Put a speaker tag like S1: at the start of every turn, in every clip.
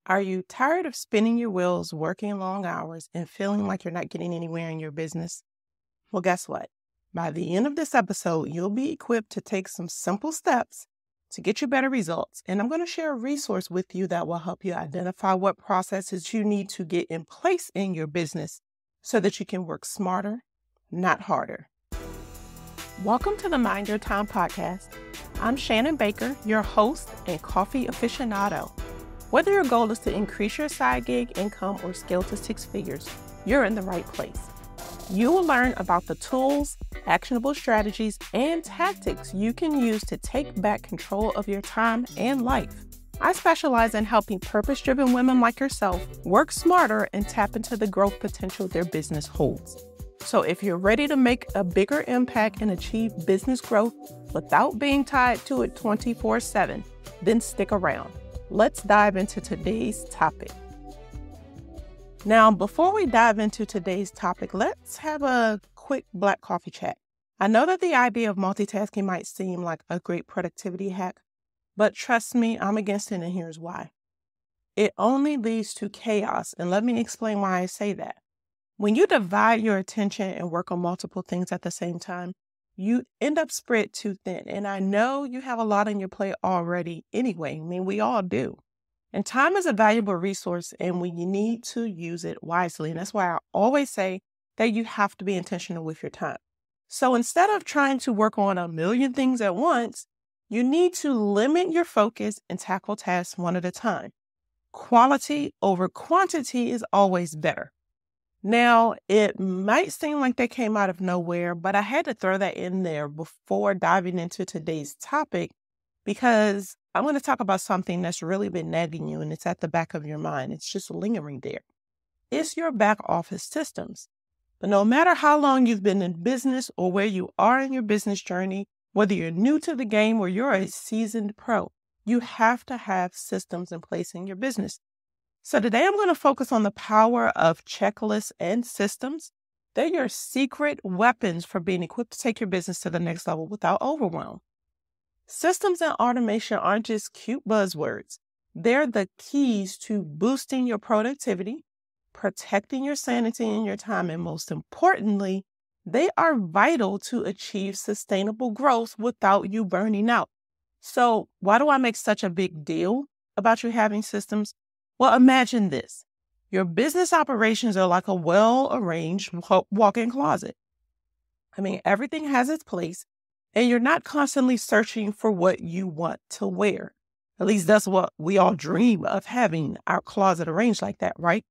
S1: Are you tired of spinning your wheels, working long hours, and feeling like you're not getting anywhere in your business? Well, guess what? By the end of this episode, you'll be equipped to take some simple steps to get you better results. And I'm going to share a resource with you that will help you identify what processes you need to get in place in your business so that you can work smarter, not harder. Welcome to the Mind Your Time podcast. I'm Shannon Baker, your host and coffee aficionado. Whether your goal is to increase your side gig income or scale to six figures, you're in the right place. You will learn about the tools, actionable strategies, and tactics you can use to take back control of your time and life. I specialize in helping purpose-driven women like yourself work smarter and tap into the growth potential their business holds. So if you're ready to make a bigger impact and achieve business growth without being tied to it 24/7, then stick around. Let's dive into today's topic. Now, before we dive into today's topic, let's have a quick black coffee chat. I know that the idea of multitasking might seem like a great productivity hack, but trust me, I'm against it, and here's why. It only leads to chaos, and let me explain why I say that. When you divide your attention and work on multiple things at the same time, you end up spread too thin. And I know you have a lot on your plate already anyway. I mean, we all do. And time is a valuable resource, and we need to use it wisely. And that's why I always say that you have to be intentional with your time. So instead of trying to work on a million things at once, you need to limit your focus and tackle tasks one at a time. Quality over quantity is always better. Now, it might seem like they came out of nowhere, but I had to throw that in there before diving into today's topic because I'm going to talk about something that's really been nagging you, and it's at the back of your mind. It's just lingering there. It's your back office systems. But no matter how long you've been in business or where you are in your business journey, whether you're new to the game or you're a seasoned pro, you have to have systems in place in your business. So today I'm going to focus on the power of checklists and systems. They're your secret weapons for being equipped to take your business to the next level without overwhelm. Systems and automation aren't just cute buzzwords. They're the keys to boosting your productivity, protecting your sanity and your time, and most importantly, they are vital to achieve sustainable growth without you burning out. So why do I make such a big deal about you having systems? Well, imagine this. Your business operations are like a well-arranged walk-in closet. I mean, everything has its place, and you're not constantly searching for what you want to wear. At least that's what we all dream of, having our closet arranged like that, right?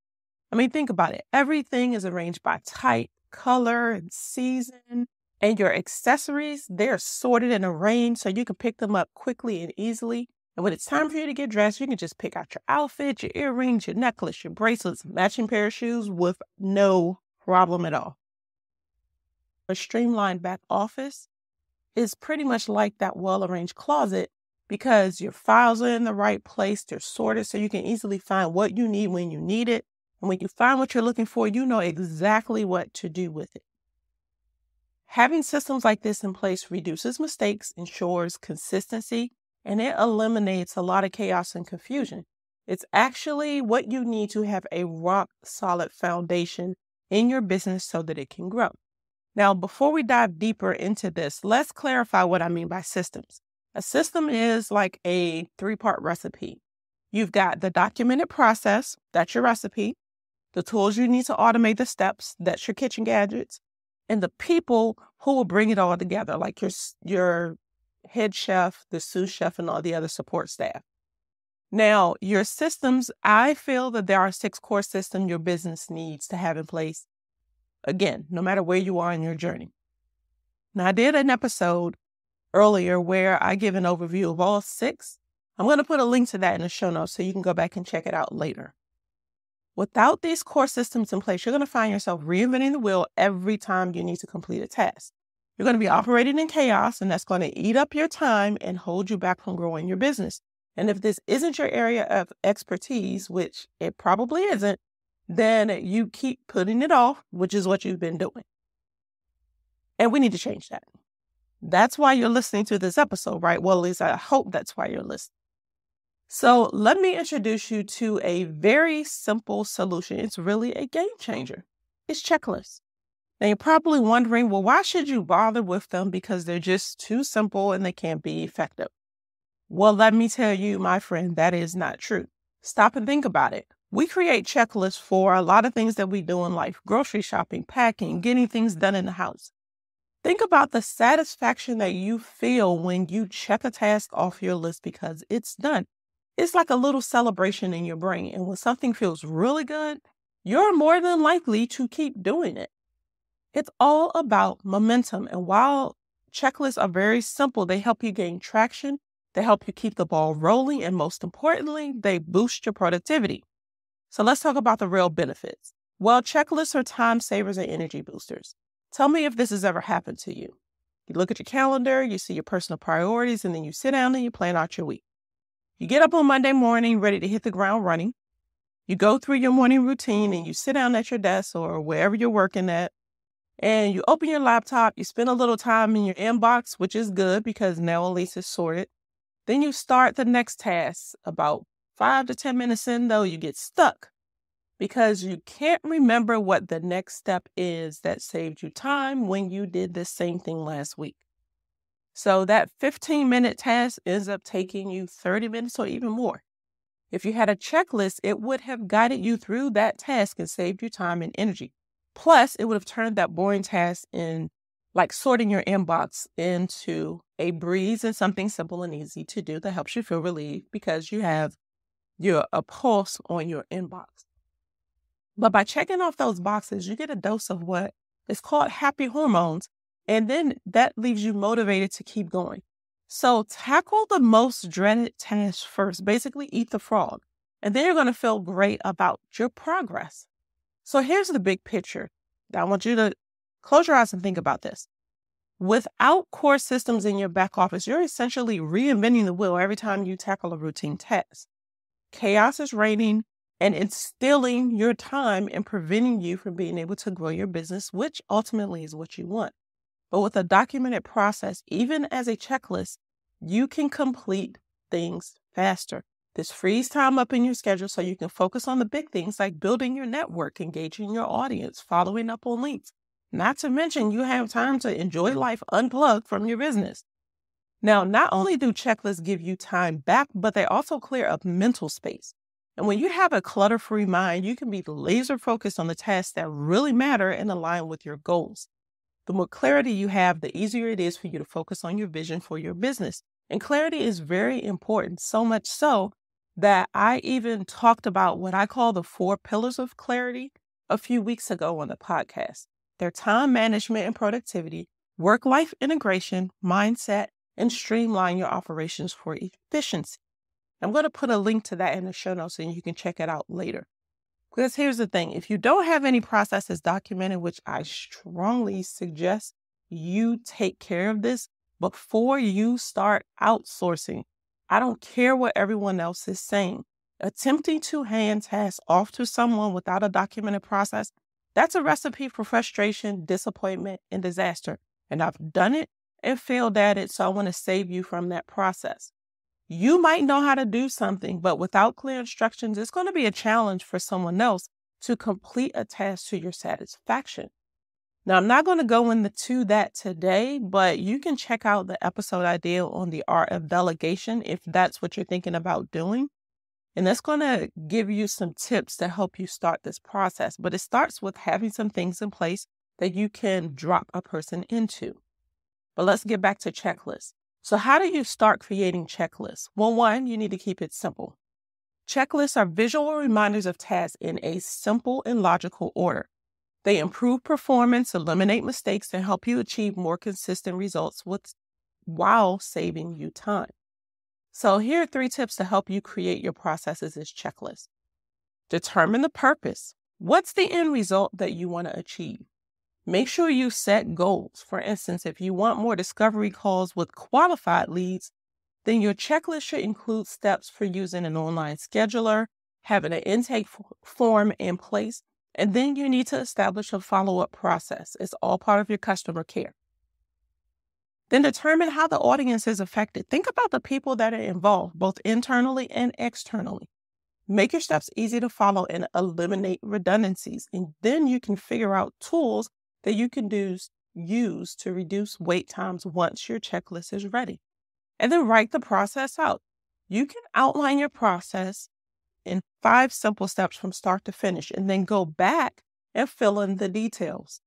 S1: I mean, think about it. Everything is arranged by type, color, and season, and your accessories, they're sorted and arranged so you can pick them up quickly and easily. And when it's time for you to get dressed, you can just pick out your outfit, your earrings, your necklace, your bracelets, matching pair of shoes with no problem at all. A streamlined back office is pretty much like that well-arranged closet because your files are in the right place. They're sorted so you can easily find what you need when you need it. And when you find what you're looking for, you know exactly what to do with it. Having systems like this in place reduces mistakes, ensures consistency, and it eliminates a lot of chaos and confusion. It's actually what you need to have a rock-solid foundation in your business so that it can grow. Now, before we dive deeper into this, let's clarify what I mean by systems. A system is like a three-part recipe. You've got the documented process, that's your recipe, the tools you need to automate the steps, that's your kitchen gadgets, and the people who will bring it all together, like your head chef, the sous chef, and all the other support staff. Now, your systems, I feel that there are 6 core systems your business needs to have in place. Again, no matter where you are in your journey. Now, I did an episode earlier where I give an overview of all 6. I'm going to put a link to that in the show notes so you can go back and check it out later. Without these core systems in place, you're going to find yourself reinventing the wheel every time you need to complete a task. You're going to be operating in chaos, and that's going to eat up your time and hold you back from growing your business. And if this isn't your area of expertise, which it probably isn't, then you keep putting it off, which is what you've been doing. And we need to change that. That's why you're listening to this episode, right? Well, at least I hope that's why you're listening. So let me introduce you to a very simple solution. It's really a game changer. It's checklists. Now you're probably wondering, well, why should you bother with them? Because they're just too simple and they can't be effective. Well, let me tell you, my friend, that is not true. Stop and think about it. We create checklists for a lot of things that we do in life: grocery shopping, packing, getting things done in the house. Think about the satisfaction that you feel when you check a task off your list because it's done. It's like a little celebration in your brain. And when something feels really good, you're more than likely to keep doing it. It's all about momentum. And while checklists are very simple, they help you gain traction, they help you keep the ball rolling, and most importantly, they boost your productivity. So let's talk about the real benefits. Well, checklists are time savers and energy boosters. Tell me if this has ever happened to you. You look at your calendar, you see your personal priorities, and then you sit down and you plan out your week. You get up on Monday morning ready to hit the ground running. You go through your morning routine and you sit down at your desk or wherever you're working at, and you open your laptop. You spend a little time in your inbox, which is good because now at least it's sorted. Then you start the next task. About 5 to 10 minutes in, though, you get stuck because you can't remember what the next step is that saved you time when you did the same thing last week. So that 15-minute task ends up taking you 30 minutes or even more. If you had a checklist, it would have guided you through that task and saved you time and energy. Plus, it would have turned that boring task in, like sorting your inbox, into a breeze and something simple and easy to do that helps you feel relieved because you have a pulse on your inbox. But by checking off those boxes, you get a dose of what is called happy hormones, and then that leaves you motivated to keep going. So tackle the most dreaded task first. Basically, eat the frog, and then you're going to feel great about your progress. So here's the big picture. I want you to close your eyes and think about this. Without core systems in your back office, you're essentially reinventing the wheel every time you tackle a routine task. Chaos is reigning, and it's stealing your time and preventing you from being able to grow your business, which ultimately is what you want. But with a documented process, even as a checklist, you can complete things faster. This frees time up in your schedule so you can focus on the big things like building your network, engaging your audience, following up on leads. Not to mention, you have time to enjoy life unplugged from your business. Now, not only do checklists give you time back, but they also clear up mental space. And when you have a clutter-free mind, you can be laser focused on the tasks that really matter and align with your goals. The more clarity you have, the easier it is for you to focus on your vision for your business. And clarity is very important, so much so that I even talked about what I call the 4 pillars of clarity a few weeks ago on the podcast. They're time management and productivity, work-life integration, mindset, and streamline your operations for efficiency. I'm going to put a link to that in the show notes and you can check it out later. Because here's the thing, if you don't have any processes documented, which I strongly suggest you take care of this before you start outsourcing. I don't care what everyone else is saying. Attempting to hand tasks off to someone without a documented process, that's a recipe for frustration, disappointment, and disaster. And I've done it and failed at it, so I want to save you from that process. You might know how to do something, but without clear instructions, it's going to be a challenge for someone else to complete a task to your satisfaction. Now, I'm not going to go into that today, but you can check out the episode I did on the art of delegation if that's what you're thinking about doing. And that's going to give you some tips to help you start this process. But it starts with having some things in place that you can drop a person into. But let's get back to checklists. So how do you start creating checklists? Well, one, you need to keep it simple. Checklists are visual reminders of tasks in a simple and logical order. They improve performance, eliminate mistakes, and help you achieve more consistent results while saving you time. So here are 3 tips to help you create your processes as checklists. Determine the purpose. What's the end result that you want to achieve? Make sure you set goals. For instance, if you want more discovery calls with qualified leads, then your checklist should include steps for using an online scheduler, having an intake form in place, and then you need to establish a follow-up process. It's all part of your customer care. Then determine how the audience is affected. Think about the people that are involved, both internally and externally. Make your steps easy to follow and eliminate redundancies. And then you can figure out tools that you can use to reduce wait times once your checklist is ready. And then write the process out. You can outline your process in 5 simple steps from start to finish, and then go back and fill in the details.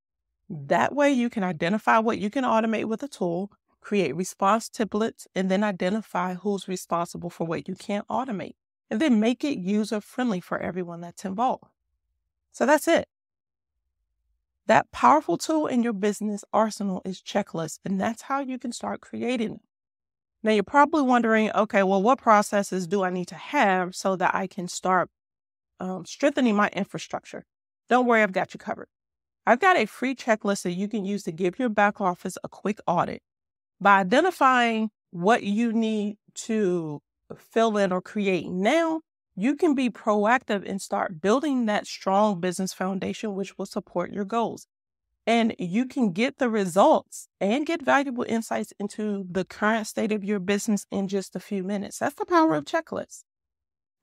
S1: That way you can identify what you can automate with a tool, create response templates, and then identify who's responsible for what you can't automate, and then make it user-friendly for everyone that's involved. So that's it. That powerful tool in your business arsenal is checklists, and that's how you can start creating it. Now, you're probably wondering, okay, well, what processes do I need to have so that I can start strengthening my infrastructure? Don't worry, I've got you covered. I've got a free checklist that you can use to give your back office a quick audit. By identifying what you need to fill in or create now, you can be proactive and start building that strong business foundation, which will support your goals. And you can get the results and get valuable insights into the current state of your business in just a few minutes. That's the power of checklists.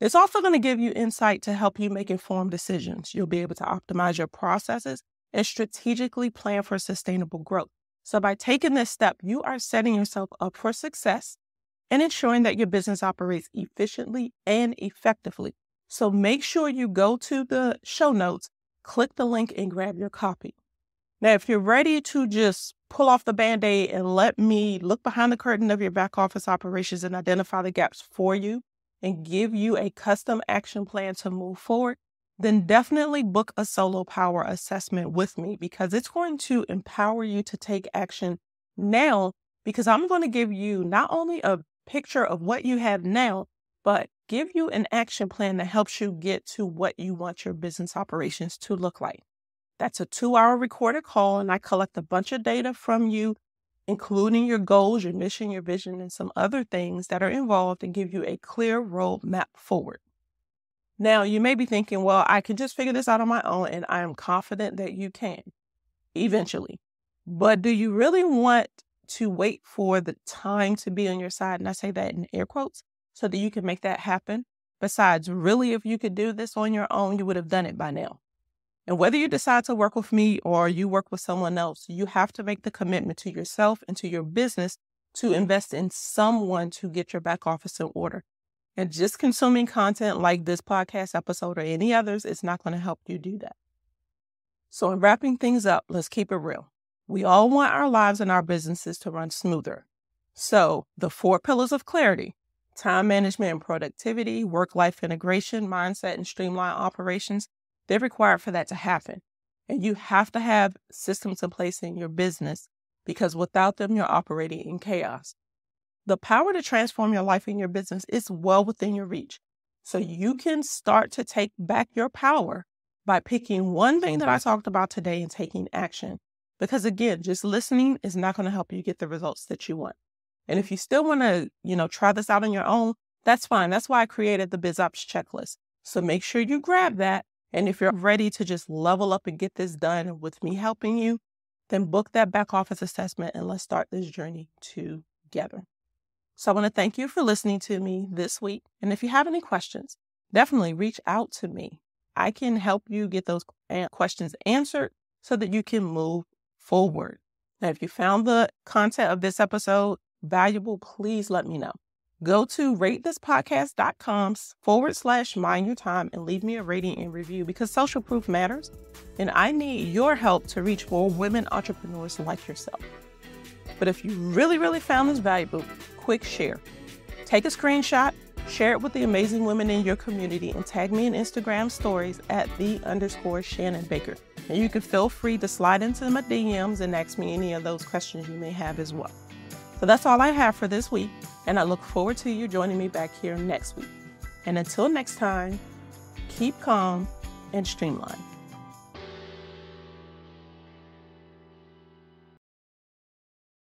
S1: It's also going to give you insight to help you make informed decisions. You'll be able to optimize your processes and strategically plan for sustainable growth. So by taking this step, you are setting yourself up for success and ensuring that your business operates efficiently and effectively. So make sure you go to the show notes, click the link, and grab your copy. Now, if you're ready to just pull off the Band-Aid and let me look behind the curtain of your back office operations and identify the gaps for you and give you a custom action plan to move forward, then definitely book a solo power assessment with me, because it's going to empower you to take action now, because I'm going to give you not only a picture of what you have now, but give you an action plan that helps you get to what you want your business operations to look like. That's a 2-hour recorded call, and I collect a bunch of data from you, including your goals, your mission, your vision, and some other things that are involved, and give you a clear roadmap forward. Now, you may be thinking, well, I can just figure this out on my own, and I am confident that you can eventually. But do you really want to wait for the time to be on your side? And I say that in air quotes, so that you can make that happen. Besides, really, if you could do this on your own, you would have done it by now. And whether you decide to work with me or you work with someone else, you have to make the commitment to yourself and to your business to invest in someone to get your back office in order. And just consuming content like this podcast episode or any others is not going to help you do that. So in wrapping things up, let's keep it real. We all want our lives and our businesses to run smoother. So the 4 pillars of clarity: time management and productivity, work-life integration, mindset, and streamlined operations, they're required for that to happen. And you have to have systems in place in your business, because without them, you're operating in chaos. The power to transform your life and your business is well within your reach. So you can start to take back your power by picking one thing that I talked about today and taking action. Because again, just listening is not going to help you get the results that you want. And if you still want to, try this out on your own, that's fine. That's why I created the BizOps checklist. So make sure you grab that. And if you're ready to just level up and get this done with me helping you, then book that back office assessment and let's start this journey together. So I want to thank you for listening to me this week. And if you have any questions, definitely reach out to me. I can help you get those questions answered so that you can move forward. Now, if you found the content of this episode valuable, please let me know. Go to ratethispodcast.com/mindyourtime and leave me a rating and review, because social proof matters. And I need your help to reach more women entrepreneurs like yourself. But if you really, really found this valuable, quick share. Take a screenshot, share it with the amazing women in your community, and tag me in Instagram stories at @the_Shannon Baker. And you can feel free to slide into my DMs and ask me any of those questions you may have as well. So that's all I have for this week, and I look forward to you joining me back here next week. And until next time, keep calm and streamline.